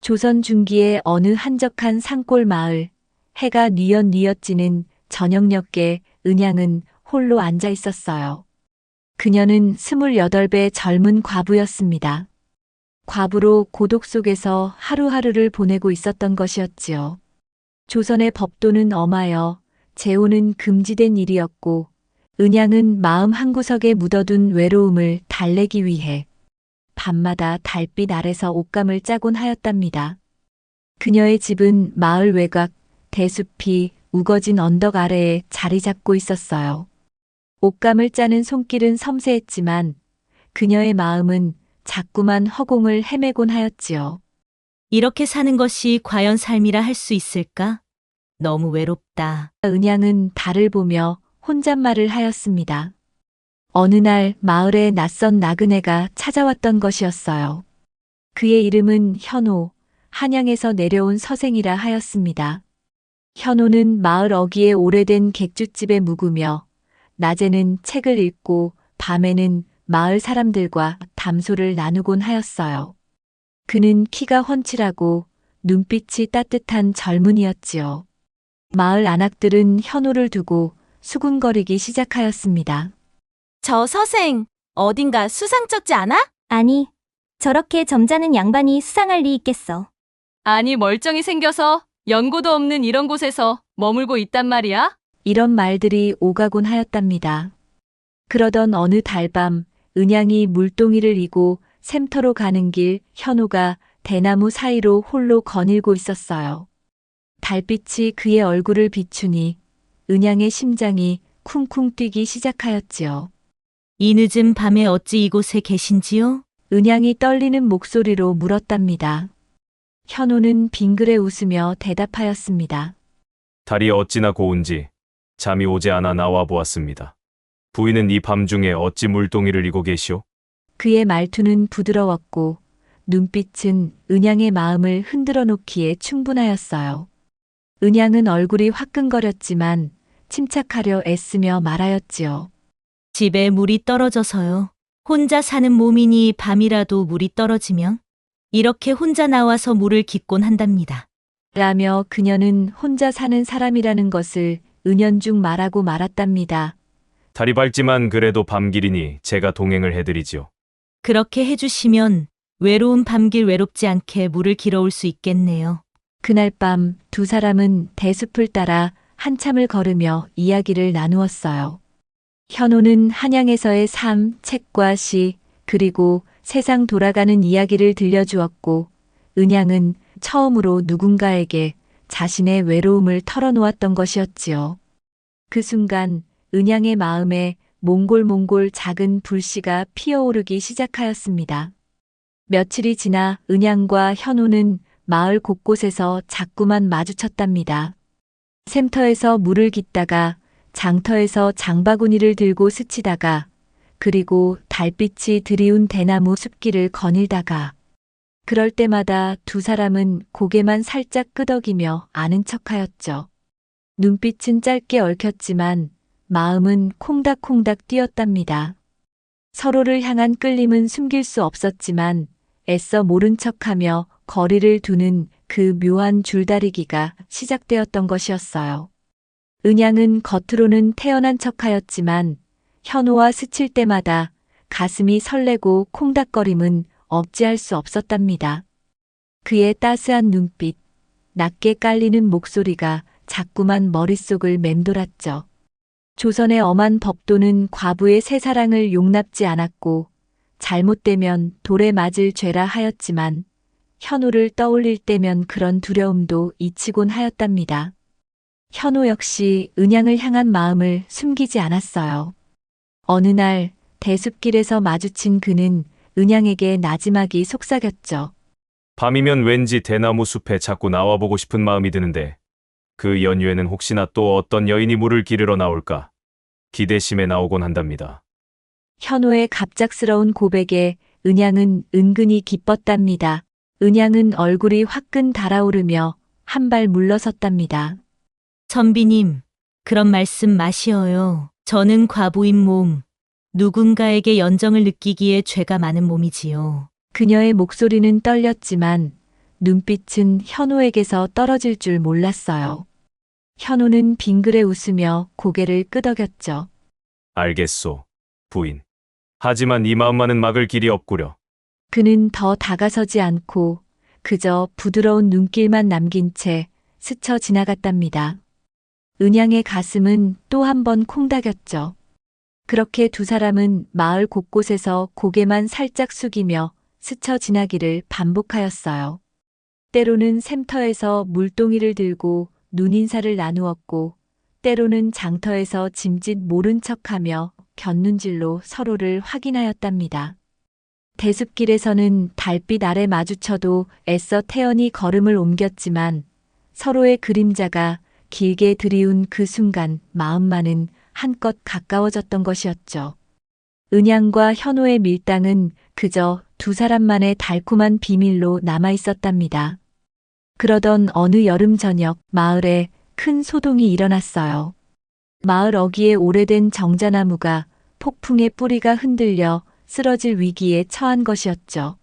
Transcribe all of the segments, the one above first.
조선 중기의 어느 한적한 산골 마을, 해가 뉘엿뉘엿 지는 저녁녘에 은양은 홀로 앉아 있었어요. 그녀는 28배 젊은 과부였습니다. 과부로 고독 속에서 하루하루를 보내고 있었던 것이었지요. 조선의 법도는 엄하여 재혼은 금지된 일이었고 은양은 마음 한구석에 묻어둔 외로움을 달래기 위해 밤마다 달빛 아래서 옷감을 짜곤 하였답니다. 그녀의 집은 마을 외곽 대숲이 우거진 언덕 아래에 자리 잡고 있었어요. 옷감을 짜는 손길은 섬세했지만 그녀의 마음은 자꾸만 허공을 헤매곤 하였지요. 이렇게 사는 것이 과연 삶이라 할 수 있을까? 너무 외롭다. 은양은 달을 보며 혼잣말을 하였습니다. 어느 날 마을에 낯선 나그네가 찾아왔던 것이었어요. 그의 이름은 현호, 한양에서 내려온 서생이라 하였습니다. 현호는 마을 어귀에 오래된 객주집에 묵으며 낮에는 책을 읽고 밤에는 마을 사람들과 담소를 나누곤 하였어요. 그는 키가 훤칠하고 눈빛이 따뜻한 젊은이였지요. 마을 안악들은 현호를 두고 수군거리기 시작하였습니다. 저 서생, 어딘가 수상쩍지 않아? 아니, 저렇게 점잖은 양반이 수상할 리 있겠어. 아니, 멀쩡히 생겨서 연고도 없는 이런 곳에서 머물고 있단 말이야? 이런 말들이 오가곤 하였답니다. 그러던 어느 달밤 은양이 물동이를 이고 샘터로 가는 길 현호가 대나무 사이로 홀로 거닐고 있었어요. 달빛이 그의 얼굴을 비추니 은양의 심장이 쿵쿵 뛰기 시작하였지요. 이 늦은 밤에 어찌 이곳에 계신지요? 은양이 떨리는 목소리로 물었답니다. 현호는 빙그레 웃으며 대답하였습니다. 달이 어찌나 고운지 잠이 오지 않아 나와 보았습니다. 부인은 이 밤중에 어찌 물동이를 이고 계시오? 그의 말투는 부드러웠고 눈빛은 은양의 마음을 흔들어 놓기에 충분하였어요. 은양은 얼굴이 화끈거렸지만 침착하려 애쓰며 말하였지요. 집에 물이 떨어져서요. 혼자 사는 몸이니 밤이라도 물이 떨어지면 이렇게 혼자 나와서 물을 깃곤 한답니다. 라며 그녀는 혼자 사는 사람이라는 것을 은연중 말하고 말았답니다. 달이 밝지만 그래도 밤길이니 제가 동행을 해드리지요. 그렇게 해주시면 외로운 밤길 외롭지 않게 물을 길어올 수 있겠네요. 그날 밤 두 사람은 대숲을 따라 한참을 걸으며 이야기를 나누었어요. 현호는 한양에서의 삶, 책과 시, 그리고 세상 돌아가는 이야기를 들려주었고 은양은 처음으로 누군가에게 자신의 외로움을 털어놓았던 것이었지요. 그 순간 은양의 마음에 몽골몽골 작은 불씨가 피어오르기 시작하였습니다. 며칠이 지나 은양과 현호는 마을 곳곳에서 자꾸만 마주쳤답니다. 샘터에서 물을 깃다가 장터에서 장바구니를 들고 스치다가 그리고 달빛이 드리운 대나무 숲길을 거닐다가 그럴 때마다 두 사람은 고개만 살짝 끄덕이며 아는 척하였죠. 눈빛은 짧게 얽혔지만 마음은 콩닥콩닥 뛰었답니다. 서로를 향한 끌림은 숨길 수 없었지만 애써 모른 척하며 거리를 두는 그 묘한 줄다리기가 시작되었던 것이었어요. 은양은 겉으로는 태연한 척하였지만 현호와 스칠 때마다 가슴이 설레고 콩닥거림은 억제할 수 없었답니다. 그의 따스한 눈빛, 낮게 깔리는 목소리가 자꾸만 머릿속을 맴돌았죠. 조선의 엄한 법도는 과부의 새사랑을 용납지 않았고 잘못되면 돌에 맞을 죄라 하였지만 현호를 떠올릴 때면 그런 두려움도 잊히곤 하였답니다. 현호 역시 은양을 향한 마음을 숨기지 않았어요. 어느 날 대숲길에서 마주친 그는 은양에게 나지막이 속삭였죠. 밤이면 왠지 대나무 숲에 자꾸 나와보고 싶은 마음이 드는데 그 연휴에는 혹시나 또 어떤 여인이 물을 기르러 나올까 기대심에 나오곤 한답니다. 현호의 갑작스러운 고백에 은양은 은근히 기뻤답니다. 은양은 얼굴이 화끈 달아오르며 한 발 물러섰답니다. 선비님, 그런 말씀 마시어요. 저는 과부인 몸, 누군가에게 연정을 느끼기에 죄가 많은 몸이지요. 그녀의 목소리는 떨렸지만 눈빛은 현우에게서 떨어질 줄 몰랐어요. 현우는 빙그레 웃으며 고개를 끄덕였죠. 알겠소, 부인. 하지만 이 마음만은 막을 길이 없구려. 그는 더 다가서지 않고 그저 부드러운 눈길만 남긴 채 스쳐 지나갔답니다. 은양의 가슴은 또 한 번 콩닥였죠. 그렇게 두 사람은 마을 곳곳에서 고개만 살짝 숙이며 스쳐 지나기를 반복하였어요. 때로는 샘터에서 물동이를 들고 눈인사를 나누었고, 때로는 장터에서 짐짓 모른 척하며 곁눈질로 서로를 확인하였답니다. 대숲길에서는 달빛 아래 마주쳐도 애써 태연히 걸음을 옮겼지만 서로의 그림자가 길게 들이운 그 순간 마음만은 한껏 가까워졌던 것이었죠. 은양과 현호의 밀당은 그저 두 사람만의 달콤한 비밀로 남아 있었답니다. 그러던 어느 여름 저녁 마을에 큰 소동이 일어났어요. 마을 어귀에 오래된 정자나무가 폭풍의 뿌리가 흔들려 쓰러질 위기에 처한 것이었죠.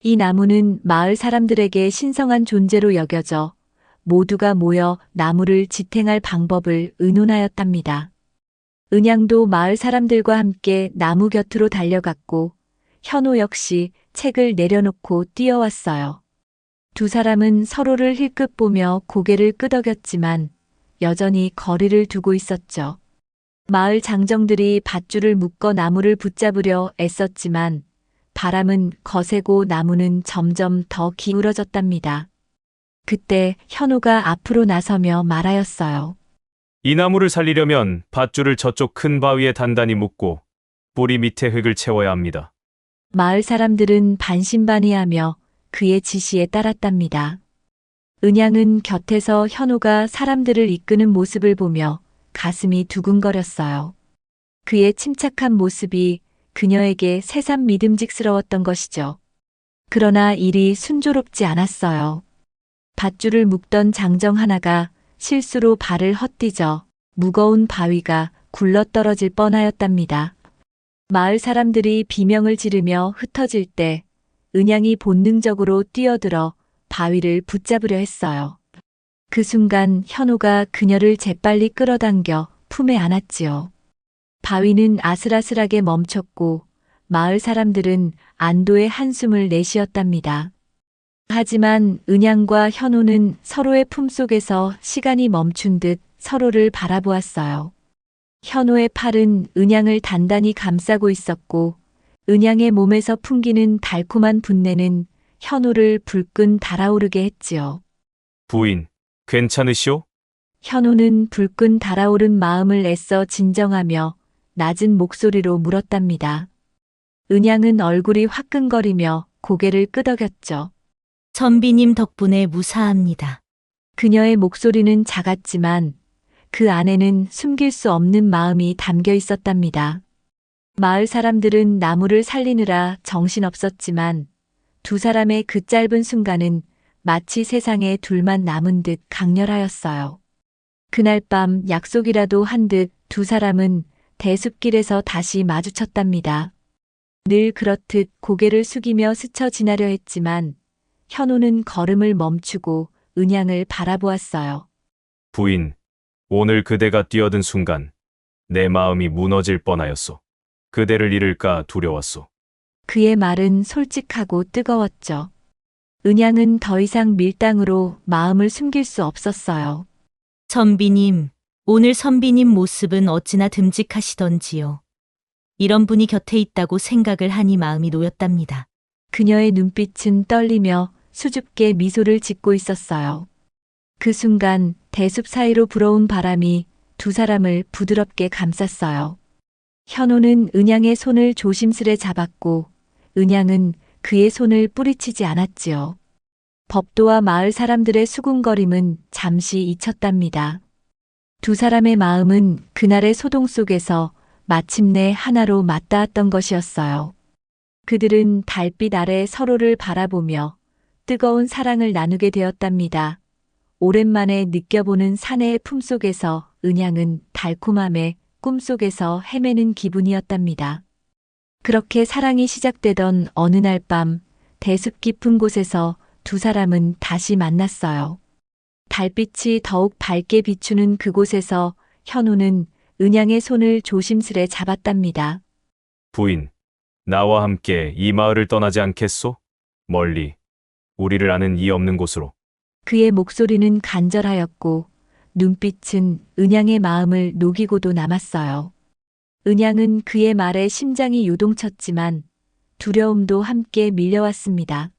이 나무는 마을 사람들에게 신성한 존재로 여겨져 모두가 모여 나무를 지탱할 방법을 의논하였답니다. 은양도 마을 사람들과 함께 나무 곁으로 달려갔고 현호 역시 책을 내려놓고 뛰어왔어요. 두 사람은 서로를 힐끗 보며 고개를 끄덕였지만 여전히 거리를 두고 있었죠. 마을 장정들이 밧줄을 묶어 나무를 붙잡으려 애썼지만 바람은 거세고 나무는 점점 더 기울어졌답니다. 그때 현우가 앞으로 나서며 말하였어요. 이 나무를 살리려면 밧줄을 저쪽 큰 바위에 단단히 묶고 뿌리 밑에 흙을 채워야 합니다. 마을 사람들은 반신반의하며 그의 지시에 따랐답니다. 은양은 곁에서 현우가 사람들을 이끄는 모습을 보며 가슴이 두근거렸어요. 그의 침착한 모습이 그녀에게 새삼 믿음직스러웠던 것이죠. 그러나 일이 순조롭지 않았어요. 밧줄을 묶던 장정 하나가 실수로 발을 헛디져 무거운 바위가 굴러떨어질 뻔하였답니다. 마을 사람들이 비명을 지르며 흩어질 때 은양이 본능적으로 뛰어들어 바위를 붙잡으려 했어요. 그 순간 현우가 그녀를 재빨리 끌어당겨 품에 안았지요. 바위는 아슬아슬하게 멈췄고 마을 사람들은 안도의 한숨을 내쉬었답니다. 하지만 은양과 현우는 서로의 품속에서 시간이 멈춘 듯 서로를 바라보았어요. 현우의 팔은 은양을 단단히 감싸고 있었고 은양의 몸에서 풍기는 달콤한 분내는 현우를 불끈 달아오르게 했지요. 부인, 괜찮으시오? 현우는 불끈 달아오른 마음을 애써 진정하며 낮은 목소리로 물었답니다. 은양은 얼굴이 화끈거리며 고개를 끄덕였죠. 선비님 덕분에 무사합니다. 그녀의 목소리는 작았지만 그 안에는 숨길 수 없는 마음이 담겨 있었답니다. 마을 사람들은 나무를 살리느라 정신없었지만 두 사람의 그 짧은 순간은 마치 세상에 둘만 남은 듯 강렬하였어요. 그날 밤 약속이라도 한 듯 두 사람은 대숲길에서 다시 마주쳤답니다. 늘 그렇듯 고개를 숙이며 스쳐 지나려 했지만 현우는 걸음을 멈추고 은양을 바라보았어요. 부인, 오늘 그대가 뛰어든 순간 내 마음이 무너질 뻔하였소. 그대를 잃을까 두려웠소. 그의 말은 솔직하고 뜨거웠죠. 은양은 더 이상 밀당으로 마음을 숨길 수 없었어요. 선비님, 오늘 선비님 모습은 어찌나 듬직하시던지요. 이런 분이 곁에 있다고 생각을 하니 마음이 놓였답니다. 그녀의 눈빛은 떨리며 수줍게 미소를 짓고 있었어요. 그 순간 대숲 사이로 불어온 바람이 두 사람을 부드럽게 감쌌어요. 현우는 은양의 손을 조심스레 잡았고 은양은 그의 손을 뿌리치지 않았지요. 법도와 마을 사람들의 수군거림은 잠시 잊혔답니다. 두 사람의 마음은 그날의 소동 속에서 마침내 하나로 맞닿았던 것이었어요. 그들은 달빛 아래 서로를 바라보며 뜨거운 사랑을 나누게 되었답니다. 오랜만에 느껴보는 사내의 품속에서 은양은 달콤함에 꿈속에서 헤매는 기분이었답니다. 그렇게 사랑이 시작되던 어느 날 밤 대숲 깊은 곳에서 두 사람은 다시 만났어요. 달빛이 더욱 밝게 비추는 그곳에서 현우는 은양의 손을 조심스레 잡았답니다. 부인, 나와 함께 이 마을을 떠나지 않겠소? 멀리, 우리를 아는 이 없는 곳으로. 그의 목소리는 간절하였고 눈빛은 은양의 마음을 녹이고도 남았어요. 은양은 그의 말에 심장이 요동쳤지만 두려움도 함께 밀려왔습니다.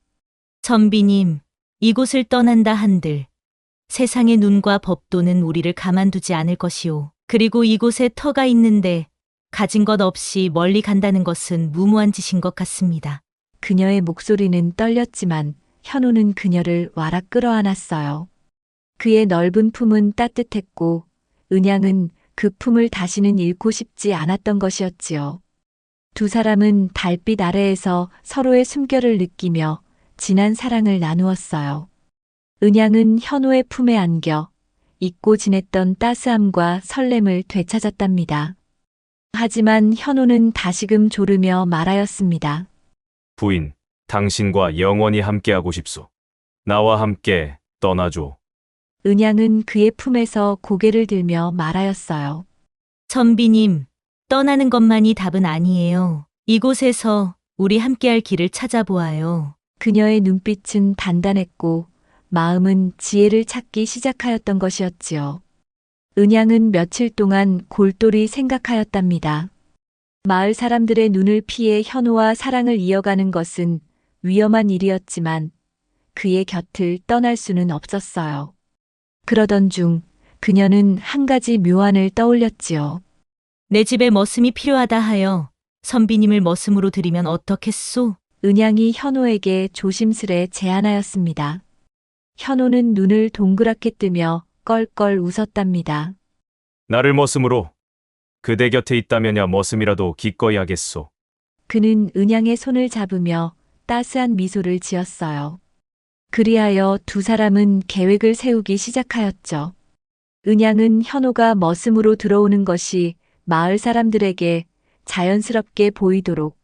선비님, 이곳을 떠난다 한들 세상의 눈과 법도는 우리를 가만두지 않을 것이오. 그리고 이곳에 터가 있는데 가진 것 없이 멀리 간다는 것은 무모한 짓인 것 같습니다. 그녀의 목소리는 떨렸지만 현우는 그녀를 와락 끌어안았어요. 그의 넓은 품은 따뜻했고 은양은 그 품을 다시는 잃고 싶지 않았던 것이었지요. 두 사람은 달빛 아래에서 서로의 숨결을 느끼며 진한 사랑을 나누었어요. 은양은 현우의 품에 안겨 잊고 지냈던 따스함과 설렘을 되찾았답니다. 하지만 현우는 다시금 졸으며 말하였습니다. 부인, 당신과 영원히 함께하고 싶소. 나와 함께 떠나줘. 은양은 그의 품에서 고개를 들며 말하였어요. 선비님, 떠나는 것만이 답은 아니에요. 이곳에서 우리 함께할 길을 찾아보아요. 그녀의 눈빛은 단단했고 마음은 지혜를 찾기 시작하였던 것이었지요. 은양은 며칠 동안 골똘히 생각하였답니다. 마을 사람들의 눈을 피해 현우와 사랑을 이어가는 것은 위험한 일이었지만 그의 곁을 떠날 수는 없었어요. 그러던 중 그녀는 한 가지 묘안을 떠올렸지요. 내 집에 머슴이 필요하다 하여 선비님을 머슴으로 들이면 어떻겠소? 은양이 현우에게 조심스레 제안하였습니다. 현우는 눈을 동그랗게 뜨며 껄껄 웃었답니다. 나를 머슴으로. 그대 곁에 있다면야 머슴이라도 기꺼이 하겠소. 그는 은양의 손을 잡으며 따스한 미소를 지었어요. 그리하여 두 사람은 계획을 세우기 시작하였죠. 은양은 현우가 머슴으로 들어오는 것이 마을 사람들에게 자연스럽게 보이도록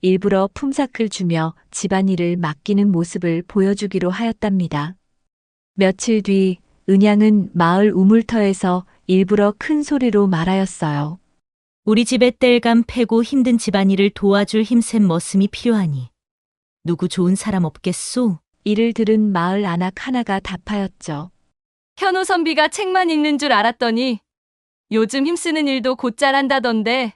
일부러 품삯을 주며 집안일을 맡기는 모습을 보여주기로 하였답니다. 며칠 뒤 은양은 마을 우물터에서 일부러 큰 소리로 말하였어요. 우리 집에 땔감 패고 힘든 집안일을 도와줄 힘센 머슴이 필요하니 누구 좋은 사람 없겠소? 이를 들은 마을 아낙 하나가 답하였죠. 현우 선비가 책만 읽는 줄 알았더니 요즘 힘쓰는 일도 곧잘 한다던데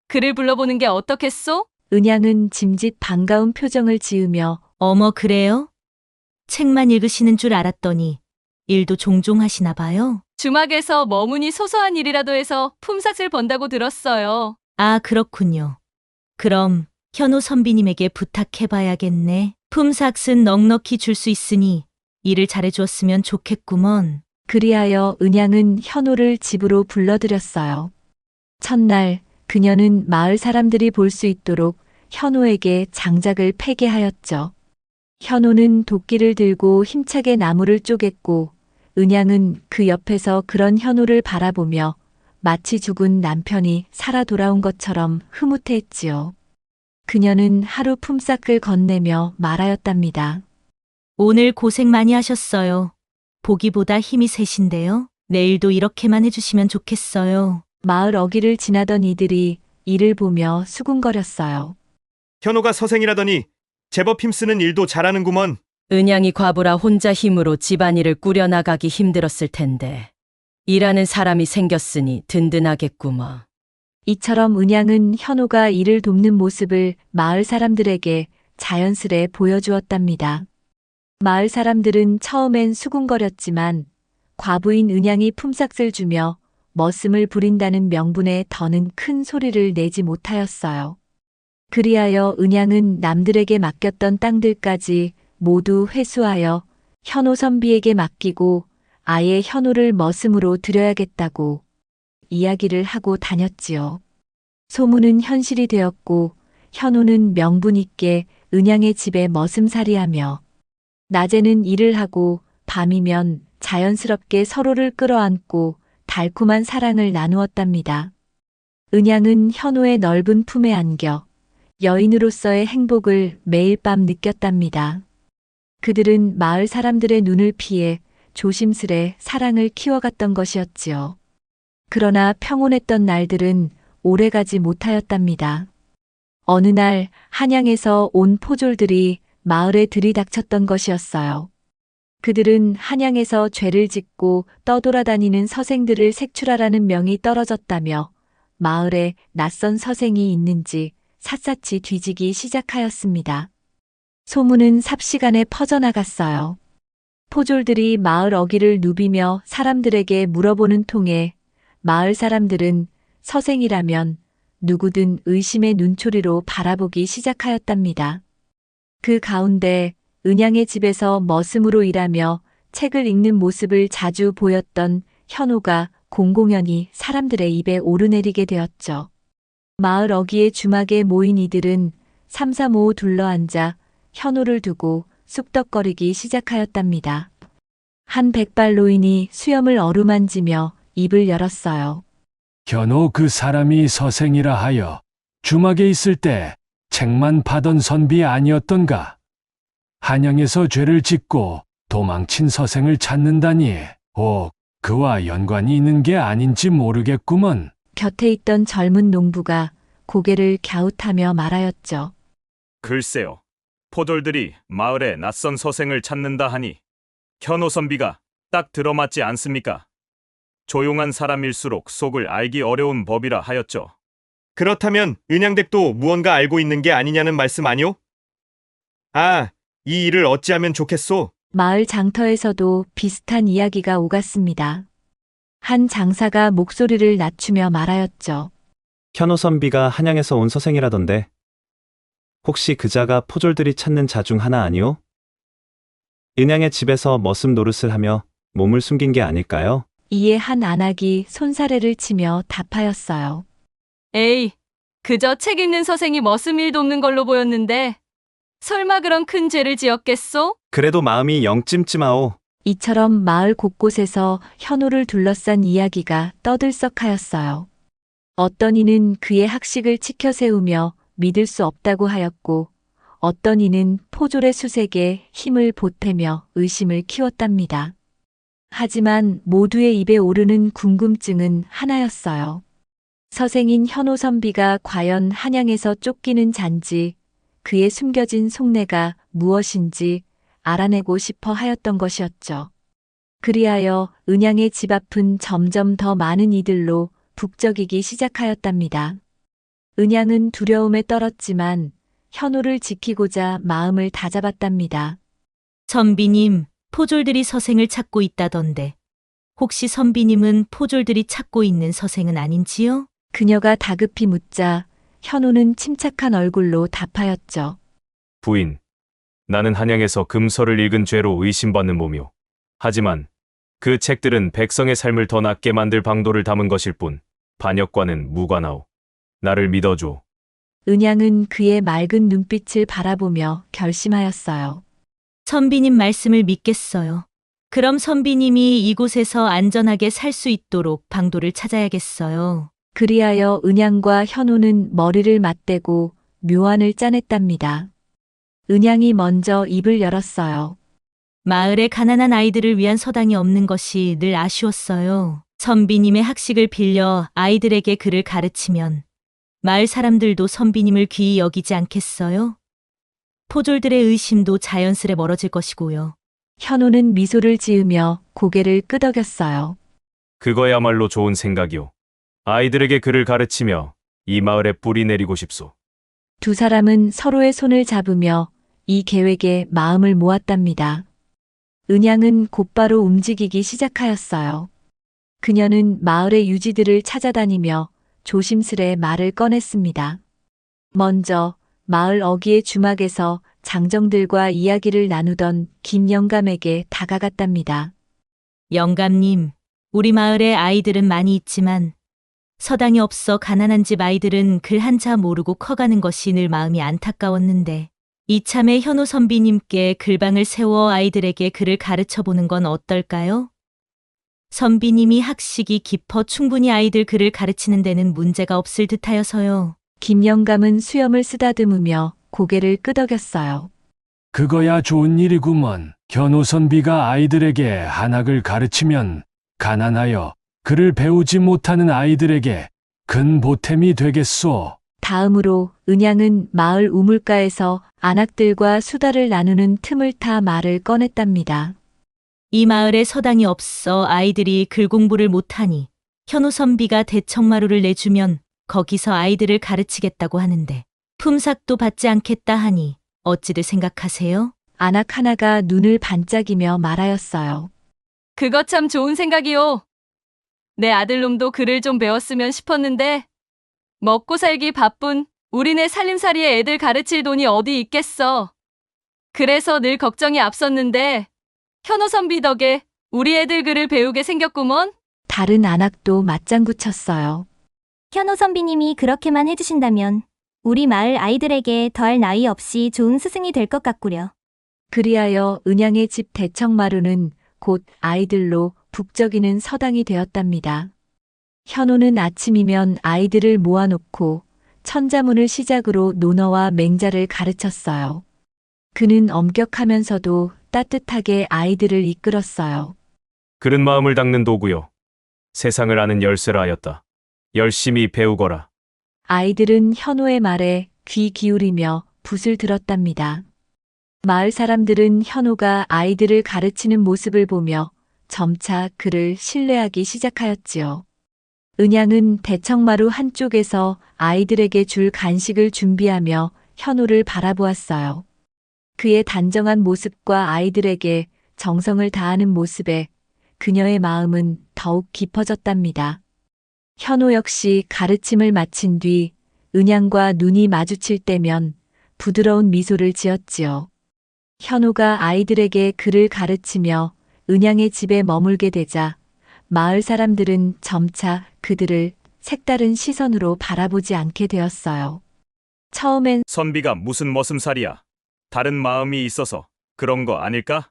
그를 불러보는 게 어떻겠소? 은양은 짐짓 반가운 표정을 지으며 어머, 그래요? 책만 읽으시는 줄 알았더니 일도 종종 하시나 봐요. 주막에서 머무니 소소한 일이라도 해서 품삯을 번다고 들었어요. 아, 그렇군요. 그럼 현우 선비님에게 부탁해봐야겠네. 품삯은 넉넉히 줄 수 있으니 일을 잘해주었으면 좋겠구먼. 그리하여 은양은 현우를 집으로 불러들였어요. 첫날 그녀는 마을 사람들이 볼 수 있도록 현우에게 장작을 패게 하였죠. 현우는 도끼를 들고 힘차게 나무를 쪼갰고 은양은 그 옆에서 그런 현우를 바라보며 마치 죽은 남편이 살아 돌아온 것처럼 흐뭇해했지요. 그녀는 하루 품삯을 건네며 말하였답니다. 오늘 고생 많이 하셨어요. 보기보다 힘이 세신데요. 내일도 이렇게만 해주시면 좋겠어요. 마을 어귀를 지나던 이들이 이를 보며 수군거렸어요. 현우가 서생이라더니 제법 힘쓰는 일도 잘하는구먼. 은양이 과부라 혼자 힘으로 집안일을 꾸려나가기 힘들었을 텐데 일하는 사람이 생겼으니 든든하겠구먼. 이처럼 은양은 현우가 이를 돕는 모습을 마을 사람들에게 자연스레 보여주었답니다. 마을 사람들은 처음엔 수군거렸지만 과부인 은양이 품삯을 주며 머슴을 부린다는 명분에 더는 큰 소리를 내지 못하였어요. 그리하여 은양은 남들에게 맡겼던 땅들까지 모두 회수하여 현우 선비에게 맡기고 아예 현우를 머슴으로 들여야겠다고 이야기를 하고 다녔지요. 소문은 현실이 되었고 현우는 명분 있게 은양의 집에 머슴살이하며 낮에는 일을 하고 밤이면 자연스럽게 서로를 끌어안고 달콤한 사랑을 나누었답니다. 은양은 현우의 넓은 품에 안겨 여인으로서의 행복을 매일 밤 느꼈답니다. 그들은 마을 사람들의 눈을 피해 조심스레 사랑을 키워갔던 것이었지요. 그러나 평온했던 날들은 오래가지 못하였답니다. 어느 날 한양에서 온 포졸들이 마을에 들이닥쳤던 것이었어요. 그들은 한양에서 죄를 짓고 떠돌아다니는 서생들을 색출하라는 명이 떨어졌다며 마을에 낯선 서생이 있는지 샅샅이 뒤지기 시작하였습니다. 소문은 삽시간에 퍼져나갔어요. 포졸들이 마을 어귀를 누비며 사람들에게 물어보는 통에 마을 사람들은 서생이라면 누구든 의심의 눈초리로 바라보기 시작하였답니다. 그 가운데 은양의 집에서 머슴으로 일하며 책을 읽는 모습을 자주 보였던 현호가 공공연히 사람들의 입에 오르내리게 되었죠. 마을 어귀의 주막에 모인 이들은 삼삼오오 둘러앉아 현호를 두고 쑥덕거리기 시작하였답니다. 한 백발 노인이 수염을 어루만지며 입을 열었어요. 현호 그 사람이 서생이라 하여 주막에 있을 때 책만 파던 선비 아니었던가? 한양에서 죄를 짓고 도망친 서생을 찾는다니 혹 그와 연관이 있는 게 아닌지 모르겠구먼. 곁에 있던 젊은 농부가 고개를 갸웃하며 말하였죠. 글쎄요. 포졸들이 마을에 낯선 서생을 찾는다 하니 현호 선비가 딱 들어맞지 않습니까? 조용한 사람일수록 속을 알기 어려운 법이라 하였죠. 그렇다면 은양댁도 무언가 알고 있는 게 아니냐는 말씀 아니오? 아, 이 일을 어찌하면 좋겠소? 마을 장터에서도 비슷한 이야기가 오갔습니다. 한 장사가 목소리를 낮추며 말하였죠. 현호 선비가 한양에서 온 서생이라던데 혹시 그자가 포졸들이 찾는 자 중 하나 아니오? 은양의 집에서 머슴 노릇을 하며 몸을 숨긴 게 아닐까요? 이에 한 안악이 손사래를 치며 답하였어요. 에이, 그저 책 읽는 서생이 머슴일 돕는 걸로 보였는데 설마 그런 큰 죄를 지었겠소? 그래도 마음이 영 찜찜하오. 이처럼 마을 곳곳에서 현호를 둘러싼 이야기가 떠들썩하였어요. 어떤 이는 그의 학식을 치켜 세우며 믿을 수 없다고 하였고, 어떤 이는 포졸의 수색에 힘을 보태며 의심을 키웠답니다. 하지만 모두의 입에 오르는 궁금증은 하나였어요. 서생인 현호 선비가 과연 한양에서 쫓기는 잔지, 그의 숨겨진 속내가 무엇인지 알아내고 싶어 하였던 것이었죠. 그리하여 은양의 집 앞은 점점 더 많은 이들로 북적이기 시작하였답니다. 은양은 두려움에 떨었지만 현호를 지키고자 마음을 다잡았답니다. 선비님, 포졸들이 서생을 찾고 있다던데 혹시 선비님은 포졸들이 찾고 있는 서생은 아닌지요? 그녀가 다급히 묻자 현호는 침착한 얼굴로 답하였죠. 부인, 나는 한양에서 금서를 읽은 죄로 의심받는 몸이오. 하지만 그 책들은 백성의 삶을 더 낫게 만들 방도를 담은 것일 뿐 반역과는 무관하오. 나를 믿어줘. 은양은 그의 맑은 눈빛을 바라보며 결심하였어요. 선비님 말씀을 믿겠어요. 그럼 선비님이 이곳에서 안전하게 살 수 있도록 방도를 찾아야겠어요. 그리하여 은양과 현호는 머리를 맞대고 묘안을 짜냈답니다. 은양이 먼저 입을 열었어요. 마을에 가난한 아이들을 위한 서당이 없는 것이 늘 아쉬웠어요. 선비님의 학식을 빌려 아이들에게 글을 가르치면 마을 사람들도 선비님을 귀히 여기지 않겠어요? 포졸들의 의심도 자연스레 멀어질 것이고요. 현호는 미소를 지으며 고개를 끄덕였어요. 그거야말로 좋은 생각이오. 아이들에게 글을 가르치며 이 마을에 뿌리 내리고 싶소. 두 사람은 서로의 손을 잡으며 이 계획에 마음을 모았답니다. 은양은 곧바로 움직이기 시작하였어요. 그녀는 마을의 유지들을 찾아다니며 조심스레 말을 꺼냈습니다. 먼저 마을 어귀의 주막에서 장정들과 이야기를 나누던 김 영감에게 다가갔답니다. 영감님, 우리 마을에 아이들은 많이 있지만 서당이 없어 가난한 집 아이들은 글 한자 모르고 커가는 것이 늘 마음이 안타까웠는데 이참에 현호 선비님께 글방을 세워 아이들에게 글을 가르쳐 보는 건 어떨까요? 선비님이 학식이 깊어 충분히 아이들 글을 가르치는 데는 문제가 없을 듯하여서요. 김 영감은 수염을 쓰다듬으며 고개를 끄덕였어요. 그거야 좋은 일이구먼. 현우선비가 아이들에게 한학을 가르치면 가난하여 글을 배우지 못하는 아이들에게 큰 보탬이 되겠소. 다음으로 은양은 마을 우물가에서 안악들과 수다를 나누는 틈을 타 말을 꺼냈답니다. 이 마을에 서당이 없어 아이들이 글 공부를 못하니 현우 선비가 대청마루를 내주면 거기서 아이들을 가르치겠다고 하는데 품삯도 받지 않겠다 하니 어찌들 생각하세요? 안악 하나가 눈을 반짝이며 말하였어요. 그거 참 좋은 생각이요. 내 아들놈도 글을 좀 배웠으면 싶었는데 먹고 살기 바쁜 우리네 살림살이에 애들 가르칠 돈이 어디 있겠어. 그래서 늘 걱정이 앞섰는데 현우 선비 덕에 우리 애들 글을 배우게 생겼구먼. 다른 안악도 맞장구 쳤어요. 현호 선비님이 그렇게만 해주신다면 우리 마을 아이들에게 더할 나위 없이 좋은 스승이 될 것 같구려. 그리하여 은양의 집 대청마루는 곧 아이들로 북적이는 서당이 되었답니다. 현우는 아침이면 아이들을 모아놓고 천자문을 시작으로 논어와 맹자를 가르쳤어요. 그는 엄격하면서도 따뜻하게 아이들을 이끌었어요. 그른 마음을 닦는 도구요. 세상을 아는 열쇠라 하였다. 열심히 배우거라. 아이들은 현우의 말에 귀 기울이며 붓을 들었답니다. 마을 사람들은 현우가 아이들을 가르치는 모습을 보며 점차 그를 신뢰하기 시작하였지요. 은양은 대청마루 한쪽에서 아이들에게 줄 간식을 준비하며 현우를 바라보았어요. 그의 단정한 모습과 아이들에게 정성을 다하는 모습에 그녀의 마음은 더욱 깊어졌답니다. 현우 역시 가르침을 마친 뒤 은양과 눈이 마주칠 때면 부드러운 미소를 지었지요. 현우가 아이들에게 글을 가르치며 은양의 집에 머물게 되자 마을 사람들은 점차 그들을 색다른 시선으로 바라보지 않게 되었어요. 처음엔 선비가 무슨 머슴살이야. 다른 마음이 있어서 그런 거 아닐까?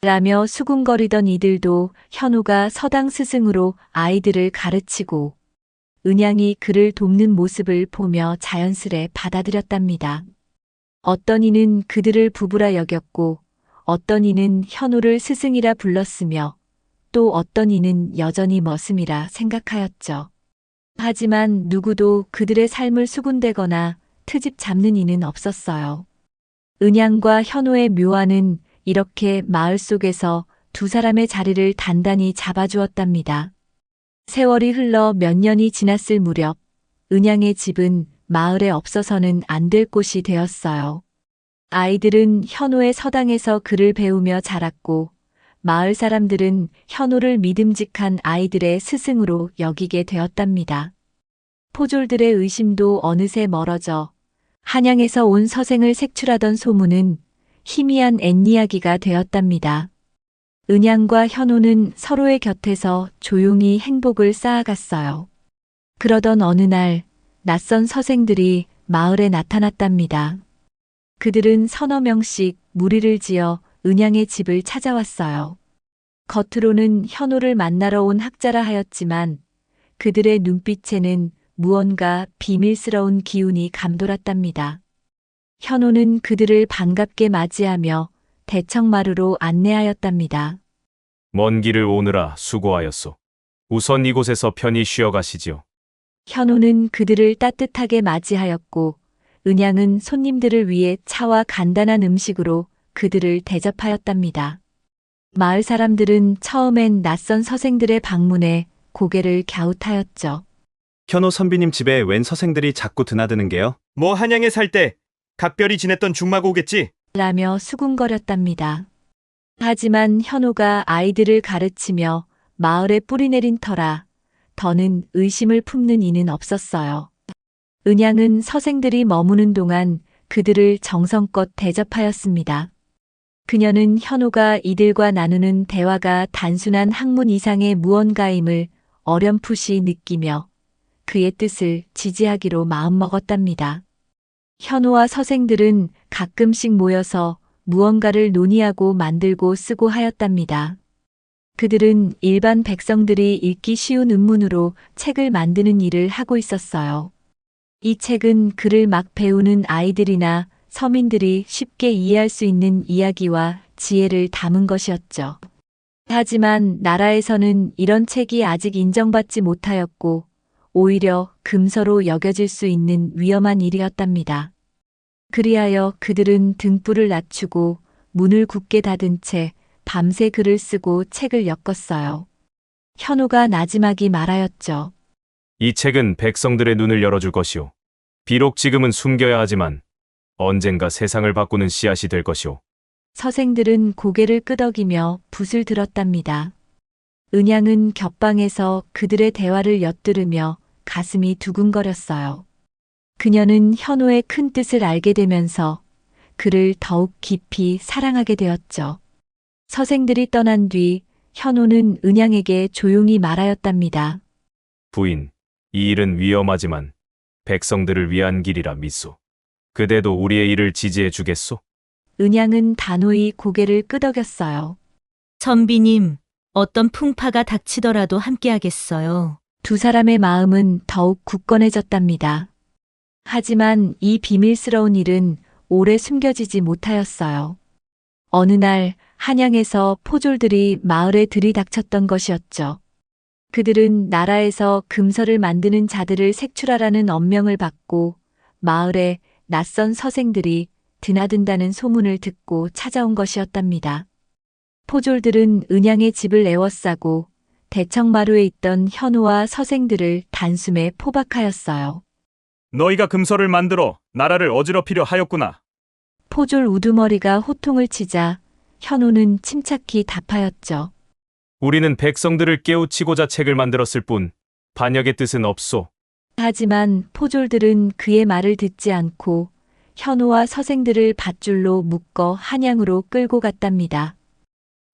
라며 수군거리던 이들도 현우가 서당 스승으로 아이들을 가르치고 은양이 그를 돕는 모습을 보며 자연스레 받아들였답니다. 어떤 이는 그들을 부부라 여겼고 어떤 이는 현우를 스승이라 불렀으며 또 어떤 이는 여전히 머슴이라 생각하였죠. 하지만 누구도 그들의 삶을 수군대거나 트집 잡는 이는 없었어요. 은양과 현우의 묘안은 이렇게 마을 속에서 두 사람의 자리를 단단히 잡아주었답니다. 세월이 흘러 몇 년이 지났을 무렵 은양의 집은 마을에 없어서는 안 될 곳이 되었어요. 아이들은 현우의 서당에서 글을 배우며 자랐고 마을 사람들은 현우를 믿음직한 아이들의 스승으로 여기게 되었답니다. 포졸들의 의심도 어느새 멀어져 한양에서 온 서생을 색출하던 소문은 희미한 앵이야기가 되었답니다. 은양과 현우는 서로의 곁에서 조용히 행복을 쌓아갔어요. 그러던 어느 날 낯선 서생들이 마을에 나타났답니다. 그들은 서너 명씩 무리를 지어 은양의 집을 찾아왔어요. 겉으로는 현우를 만나러 온 학자라 하였지만 그들의 눈빛에는 무언가 비밀스러운 기운이 감돌았답니다. 현우는 그들을 반갑게 맞이하며 대청마루로 안내하였답니다. 먼 길을 오느라 수고하였소. 우선 이곳에서 편히 쉬어가시지요. 현우는 그들을 따뜻하게 맞이하였고 은양은 손님들을 위해 차와 간단한 음식으로 그들을 대접하였답니다. 마을 사람들은 처음엔 낯선 서생들의 방문에 고개를 갸웃하였죠. 현우 선비님 집에 웬 서생들이 자꾸 드나드는 게요? 뭐 한양에 살 때 각별히 지냈던 중마고겠지? 라며 수군거렸답니다. 하지만 현우가 아이들을 가르치며 마을에 뿌리내린 터라 더는 의심을 품는 이는 없었어요. 은양은 서생들이 머무는 동안 그들을 정성껏 대접하였습니다. 그녀는 현우가 이들과 나누는 대화가 단순한 학문 이상의 무언가임을 어렴풋이 느끼며 그의 뜻을 지지하기로 마음먹었답니다. 현우와 서생들은 가끔씩 모여서 무언가를 논의하고 만들고 쓰고 하였답니다. 그들은 일반 백성들이 읽기 쉬운 음문으로 책을 만드는 일을 하고 있었어요. 이 책은 글을 막 배우는 아이들이나 서민들이 쉽게 이해할 수 있는 이야기와 지혜를 담은 것이었죠. 하지만 나라에서는 이런 책이 아직 인정받지 못하였고 오히려 금서로 여겨질 수 있는 위험한 일이었답니다. 그리하여 그들은 등불을 낮추고 문을 굳게 닫은 채 밤새 글을 쓰고 책을 엮었어요. 현우가 나지막이 말하였죠. 이 책은 백성들의 눈을 열어줄 것이오. 비록 지금은 숨겨야 하지만 언젠가 세상을 바꾸는 씨앗이 될 것이오. 서생들은 고개를 끄덕이며 붓을 들었답니다. 은양은 곁방에서 그들의 대화를 엿들으며 가슴이 두근거렸어요. 그녀는 현우의 큰 뜻을 알게 되면서 그를 더욱 깊이 사랑하게 되었죠. 서생들이 떠난 뒤 현우는 은양에게 조용히 말하였답니다. 부인, 이 일은 위험하지만 백성들을 위한 길이라 믿소. 그대도 우리의 일을 지지해 주겠소? 은양은 단호히 고개를 끄덕였어요. 선비님, 어떤 풍파가 닥치더라도 함께하겠어요. 두 사람의 마음은 더욱 굳건해졌답니다. 하지만 이 비밀스러운 일은 오래 숨겨지지 못하였어요. 어느 날 한양에서 포졸들이 마을에 들이닥쳤던 것이었죠. 그들은 나라에서 금서를 만드는 자들을 색출하라는 엄명을 받고 마을에 낯선 서생들이 드나든다는 소문을 듣고 찾아온 것이었답니다. 포졸들은 은양의 집을 에워싸고 대청마루에 있던 현우와 서생들을 단숨에 포박하였어요. 너희가 금서를 만들어 나라를 어지럽히려 하였구나. 포졸 우두머리가 호통을 치자 현우는 침착히 답하였죠. 우리는 백성들을 깨우치고자 책을 만들었을 뿐 반역의 뜻은 없소. 하지만 포졸들은 그의 말을 듣지 않고 현우와 서생들을 밧줄로 묶어 한양으로 끌고 갔답니다.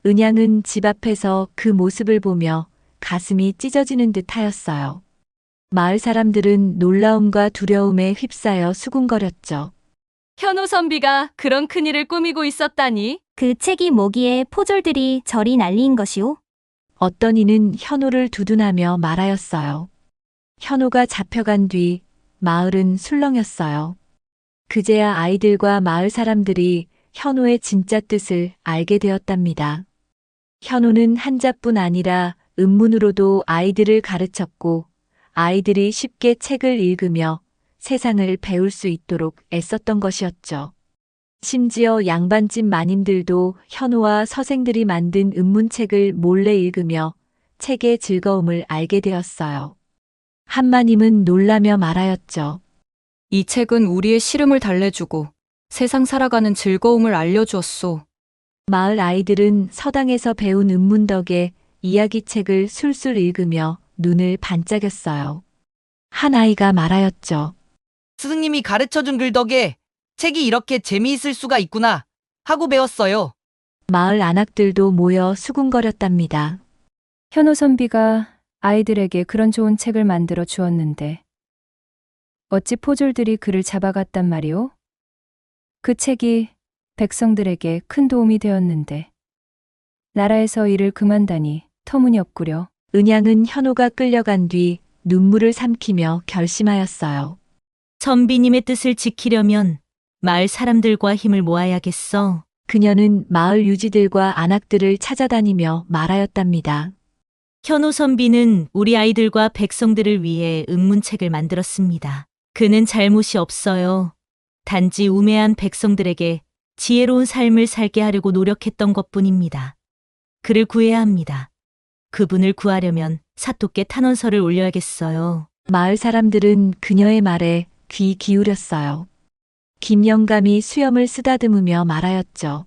은양은 집 앞에서 그 모습을 보며 가슴이 찢어지는 듯 하였어요. 마을 사람들은 놀라움과 두려움에 휩싸여 수군거렸죠. 현우 선비가 그런 큰일을 꾸미고 있었다니. 그 책이 뭐기에 포졸들이 저리 난리인 것이오? 어떤 이는 현우를 두둔하며 말하였어요. 현우가 잡혀간 뒤 마을은 술렁였어요. 그제야 아이들과 마을 사람들이 현우의 진짜 뜻을 알게 되었답니다. 현우는 한자뿐 아니라 은문으로도 아이들을 가르쳤고 아이들이 쉽게 책을 읽으며 세상을 배울 수 있도록 애썼던 것이었죠. 심지어 양반집 마님들도 현우와 서생들이 만든 은문책을 몰래 읽으며 책의 즐거움을 알게 되었어요. 한마님은 놀라며 말하였죠. 이 책은 우리의 시름을 달래주고 세상 살아가는 즐거움을 알려주었소. 마을 아이들은 서당에서 배운 은문 덕에 이야기책을 술술 읽으며 눈을 반짝였어요. 한 아이가 말하였죠. 스승님이 가르쳐준 글 덕에 책이 이렇게 재미있을 수가 있구나 하고 배웠어요. 마을 안악들도 모여 수군거렸답니다. 현우 선비가 아이들에게 그런 좋은 책을 만들어 주었는데 어찌 포졸들이 그를 잡아갔단 말이오? 그 책이 백성들에게 큰 도움이 되었는데 나라에서 일을 그만다니 터무니없구려. 은양은 현우가 끌려간 뒤 눈물을 삼키며 결심하였어요. 선비님의 뜻을 지키려면 마을 사람들과 힘을 모아야겠어. 그녀는 마을 유지들과 안악들을 찾아다니며 말하였답니다. 현우 선비는 우리 아이들과 백성들을 위해 은문책을 만들었습니다. 그는 잘못이 없어요. 단지 우매한 백성들에게 지혜로운 삶을 살게 하려고 노력했던 것뿐입니다. 그를 구해야 합니다. 그분을 구하려면 사토께 탄원서를 올려야겠어요. 마을 사람들은 그녀의 말에 귀 기울였어요. 김영감이 수염을 쓰다듬으며 말하였죠.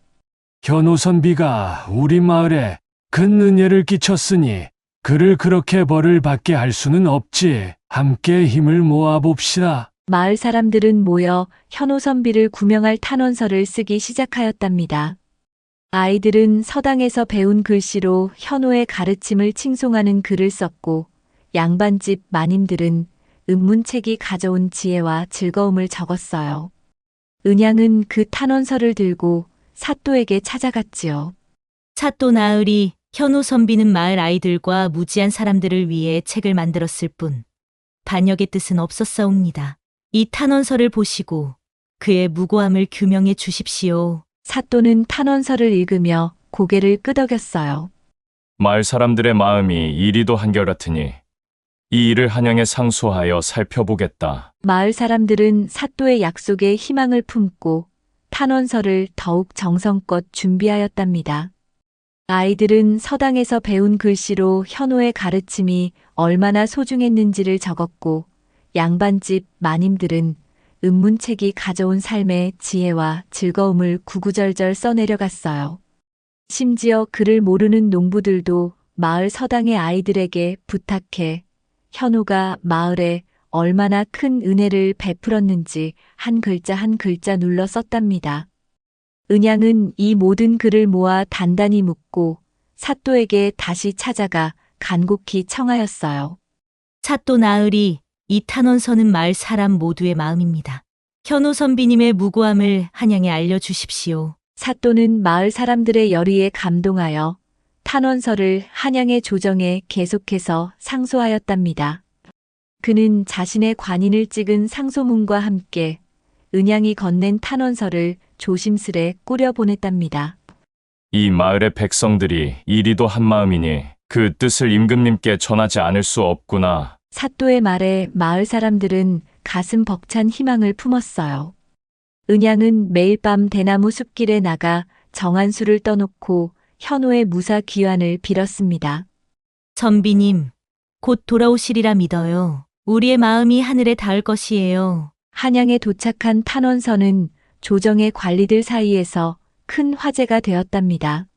현우 선비가 우리 마을에 큰 은혜를 끼쳤으니 그를 그렇게 벌을 받게 할 수는 없지. 함께 힘을 모아봅시다. 마을 사람들은 모여 현우 선비를 구명할 탄원서를 쓰기 시작하였답니다. 아이들은 서당에서 배운 글씨로 현우의 가르침을 칭송하는 글을 썼고 양반집 마님들은 은문책이 가져온 지혜와 즐거움을 적었어요. 은양은 그 탄원서를 들고 사또에게 찾아갔지요. 사또 나으리, 현우 선비는 마을 아이들과 무지한 사람들을 위해 책을 만들었을 뿐 반역의 뜻은 없었사옵니다. 이 탄원서를 보시고 그의 무고함을 규명해 주십시오. 사또는 탄원서를 읽으며 고개를 끄덕였어요. 마을 사람들의 마음이 이리도 한결같으니 이 일을 한양에 상소하여 살펴보겠다. 마을 사람들은 사또의 약속에 희망을 품고 탄원서를 더욱 정성껏 준비하였답니다. 아이들은 서당에서 배운 글씨로 현호의 가르침이 얼마나 소중했는지를 적었고 양반집 마님들은 은문책이 가져온 삶의 지혜와 즐거움을 구구절절 써내려갔어요. 심지어 글을 모르는 농부들도 마을 서당의 아이들에게 부탁해 현호가 마을에 얼마나 큰 은혜를 베풀었는지 한 글자 한 글자 눌러 썼답니다. 은양은 이 모든 글을 모아 단단히 묶고 사또에게 다시 찾아가 간곡히 청하였어요. 사또 나으리, 이 탄원서는 마을 사람 모두의 마음입니다. 현호 선비님의 무고함을 한양에 알려주십시오. 사또는 마을 사람들의 열의에 감동하여 탄원서를 한양의 조정에 계속해서 상소하였답니다. 그는 자신의 관인을 찍은 상소문과 함께 은양이 건넨 탄원서를 조심스레 꾸려 보냈답니다. 이 마을의 백성들이 이리도 한 마음이니 그 뜻을 임금님께 전하지 않을 수 없구나. 사또의 말에 마을 사람들은 가슴 벅찬 희망을 품었어요. 은양은 매일 밤 대나무 숲길에 나가 정한수를 떠놓고 현호의 무사 귀환을 빌었습니다. 선비님, 곧 돌아오시리라 믿어요. 우리의 마음이 하늘에 닿을 것이에요. 한양에 도착한 탄원서는 조정의 관리들 사이에서 큰 화제가 되었답니다.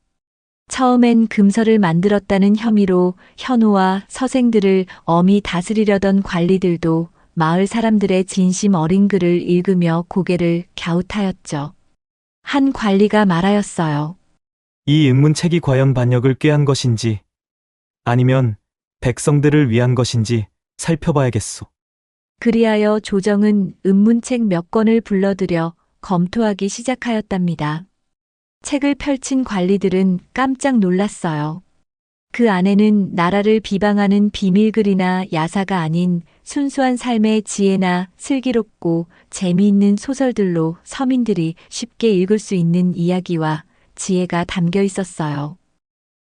처음엔 금서를 만들었다는 혐의로 현호와 서생들을 엄히 다스리려던 관리들도 마을 사람들의 진심 어린 글을 읽으며 고개를 갸웃하였죠. 한 관리가 말하였어요. 이 은문책이 과연 반역을 꾀한 것인지 아니면 백성들을 위한 것인지 살펴봐야겠소. 그리하여 조정은 은문책 몇 권을 불러들여 검토하기 시작하였답니다. 책을 펼친 관리들은 깜짝 놀랐어요. 그 안에는 나라를 비방하는 비밀글이나 야사가 아닌 순수한 삶의 지혜나 슬기롭고 재미있는 소설들로 서민들이 쉽게 읽을 수 있는 이야기와 지혜가 담겨 있었어요.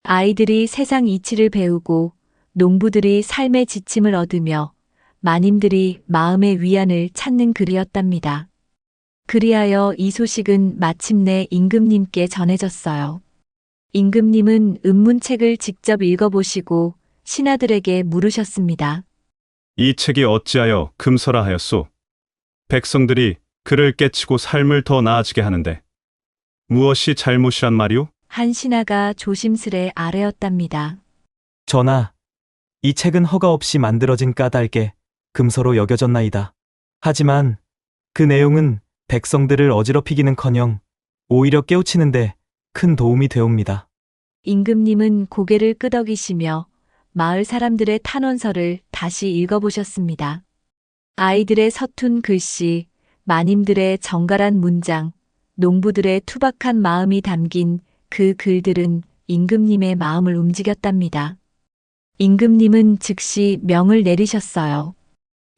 아이들이 세상 이치를 배우고 농부들이 삶의 지침을 얻으며 마님들이 마음의 위안을 찾는 글이었답니다. 그리하여 이 소식은 마침내 임금님께 전해졌어요. 임금님은 은문책을 직접 읽어보시고 신하들에게 물으셨습니다. 이 책이 어찌하여 금서라 하였소? 백성들이 그를 깨치고 삶을 더 나아지게 하는데 무엇이 잘못이란 말이오? 한 신하가 조심스레 아뢰었답니다. 전하, 이 책은 허가 없이 만들어진 까닭에 금서로 여겨졌나이다. 하지만 그 내용은 백성들을 어지럽히기는커녕 오히려 깨우치는데 큰 도움이 되옵니다. 임금님은 고개를 끄덕이시며 마을 사람들의 탄원서를 다시 읽어보셨습니다. 아이들의 서툰 글씨, 마님들의 정갈한 문장, 농부들의 투박한 마음이 담긴 그 글들은 임금님의 마음을 움직였답니다. 임금님은 즉시 명을 내리셨어요.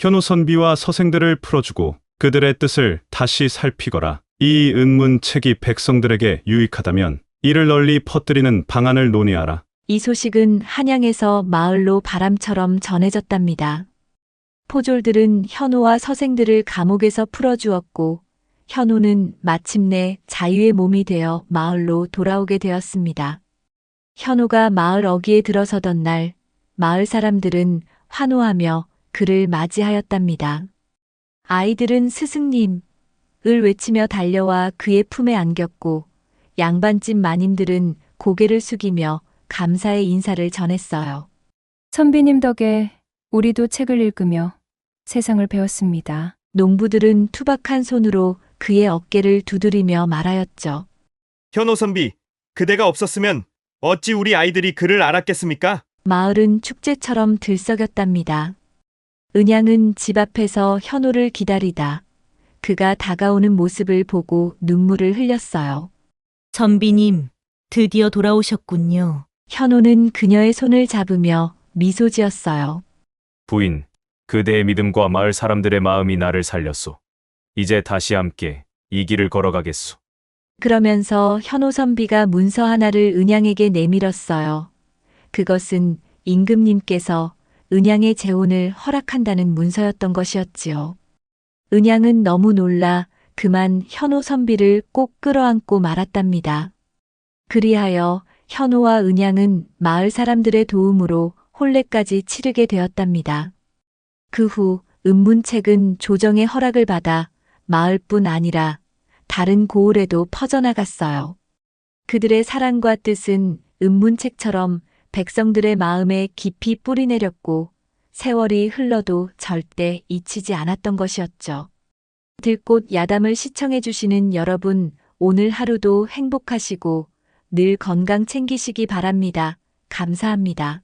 현호 선비와 서생들을 풀어주고 그들의 뜻을 다시 살피거라. 이 은문책이 백성들에게 유익하다면 이를 널리 퍼뜨리는 방안을 논의하라. 이 소식은 한양에서 마을로 바람처럼 전해졌답니다. 포졸들은 현호와 서생들을 감옥에서 풀어주었고 현호는 마침내 자유의 몸이 되어 마을로 돌아오게 되었습니다. 현호가 마을 어귀에 들어서던 날 마을 사람들은 환호하며 그를 맞이하였답니다. 아이들은 스승님을 외치며 달려와 그의 품에 안겼고 양반집 마님들은 고개를 숙이며 감사의 인사를 전했어요. 선비님 덕에 우리도 책을 읽으며 세상을 배웠습니다. 농부들은 투박한 손으로 그의 어깨를 두드리며 말하였죠. 현호 선비, 그대가 없었으면 어찌 우리 아이들이 글을 알았겠습니까? 마을은 축제처럼 들썩였답니다. 은양은 집 앞에서 현호를 기다리다 그가 다가오는 모습을 보고 눈물을 흘렸어요. 선비님, 드디어 돌아오셨군요. 현호는 그녀의 손을 잡으며 미소 지었어요. 부인, 그대의 믿음과 마을 사람들의 마음이 나를 살렸소. 이제 다시 함께 이 길을 걸어가겠소. 그러면서 현호 선비가 문서 하나를 은양에게 내밀었어요. 그것은 임금님께서 은양의 재혼을 허락한다는 문서였던 것이었지요. 은양은 너무 놀라 그만 현호 선비를 꼭 끌어안고 말았답니다. 그리하여 현호와 은양은 마을 사람들의 도움으로 혼례까지 치르게 되었답니다. 그 후 은문책은 조정의 허락을 받아 마을뿐 아니라 다른 고을에도 퍼져나갔어요. 그들의 사랑과 뜻은 은문책처럼 백성들의 마음에 깊이 뿌리내렸고 세월이 흘러도 절대 잊히지 않았던 것이었죠. 들꽃 야담을 시청해 주시는 여러분, 오늘 하루도 행복하시고 늘 건강 챙기시기 바랍니다. 감사합니다.